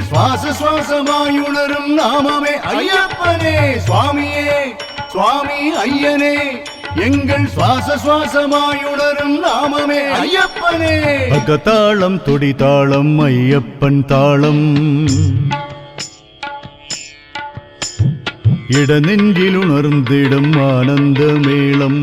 சுவாச சுவாசமாயுணரும் நாமமே ஐயப்பனே சுவாமியே சுவாமி ஐயனே எங்கள் சுவாச சுவாசமாயுணரும் நாமமே ஐயப்பனே அகதாளம் துடிதாளம் ஐயப்பன் தாளம் இடநெஞ்சில் உணர்ந்திடும் ஆனந்த மேளம்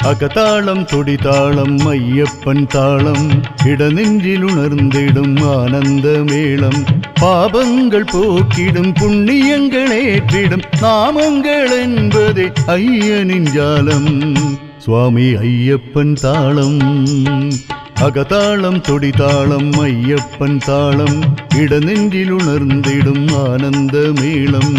அகதாளம் துடிதாளம் ஐயப்பன் தாளம் இடநெஞ்சில் உணர்ந்திடும் ஆனந்த மேளம் பாபங்கள் போக்கிடும் புண்ணியங்கள் ஏற்றிடும் நாமங்கள் என்பதே ஐயனின் ஜாலம் சுவாமி ஐயப்பன் தாளம் அகதாளம் துடிதாளம் ஐயப்பன் தாளம் இடநெஞ்சில் உணர்ந்திடும் ஆனந்த மேளம்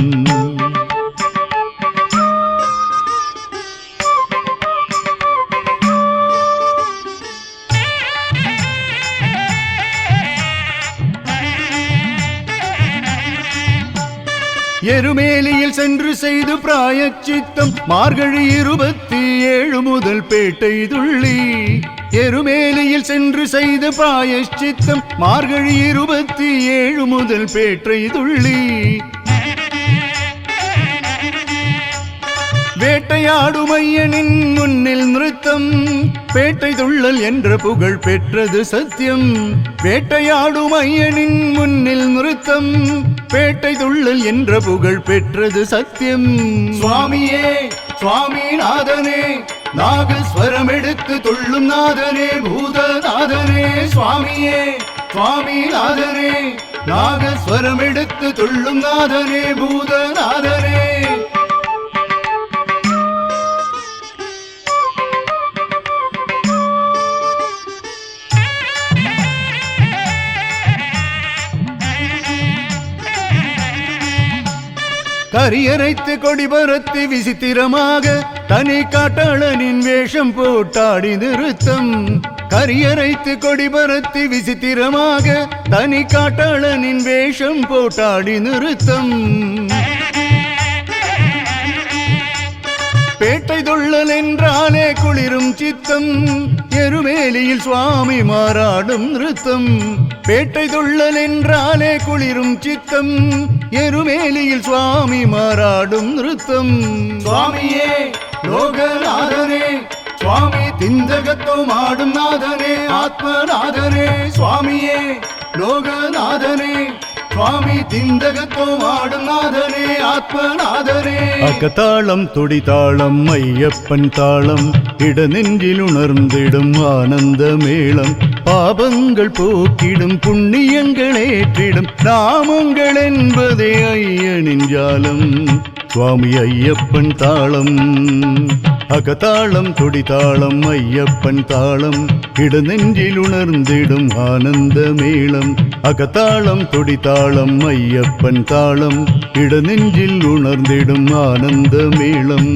எருமேலியில் சென்று செய்து பிராயச்சித்தம் மார்கழி 27 முதல் பேட்டை துள்ளி எருமேலியில் சென்று செய்து பிராயச்சித்தம் மார்கழி 27 முதல் பேட்டை துள்ளி வேட்டையாடும் ஐயனின் முன்னில் நிறுத்தம் பேட்டை துள்ளல் என்ற புகழ் பெற்றது சத்தியம் வேட்டையாடும் ஐயனின் முன்னில் நிறுத்தம் பேட்டை துள்ளல் என்ற புகழ் பெற்றது சத்தியம் சுவாமியே சுவாமி நாதனே நாகஸ்வரம் எடுத்து துள்ளும் நாதனே பூதநாதனே சுவாமியே சுவாமி நாதனே நாகஸ்வரம் எடுத்து துள்ளும் நாதனே பூதநாதனே கரியரைத்து கொடிபரத்து விசித்திரமாக தனி காட்டாளனின் வேஷம் போட்டாடி நிறுத்தம் கரியரைத்து கொடிபரத்து விசித்திரமாக தனி காட்டாளனின் வேஷம் போட்டாடி நிறுத்தம் பேட்டை துள்ளல் என்றாலே குளிரும் சித்தம் எருமேலியில் சுவாமி மாறாடும் நிறுத்தம் பேட்டை துள்ளல் என்றாலே குளிரும் சித்தம் எருமேலியில் சுவாமி மாறாடும் நிறுத்தம் சுவாமியே லோகநாதனே சுவாமி திந்தகத்துவம் ஆடும் நாதனே ஆத்மநாதனே சுவாமியே லோகநாதனே சுவாமி திந்தகத்துவம் ஆடும் நாதனே ஆத்மநாதனே அகதாளம் துடிதாளம் ஐயப்பன் தாளம் இடநெஞ்சில் உணர்ந்திடும் ஆனந்த மேளம் பாபங்கள் போக்கிடும் புண்ணியங்கள் ஏற்றிடும் நாமங்கள் என்பதே ஐயனின் ஜாலம் சுவாமி ஐயப்பன் தாளம் அகதாளம் துடிதாளம் ஐயப்பன் தாளம் இடநெஞ்சில் உணர்ந்திடும் ஆனந்த மேளம் அகதாளம் துடிதாளம் ஐயப்பன் தாளம் இடநெஞ்சில் உணர்ந்திடும் ஆனந்த மேளம்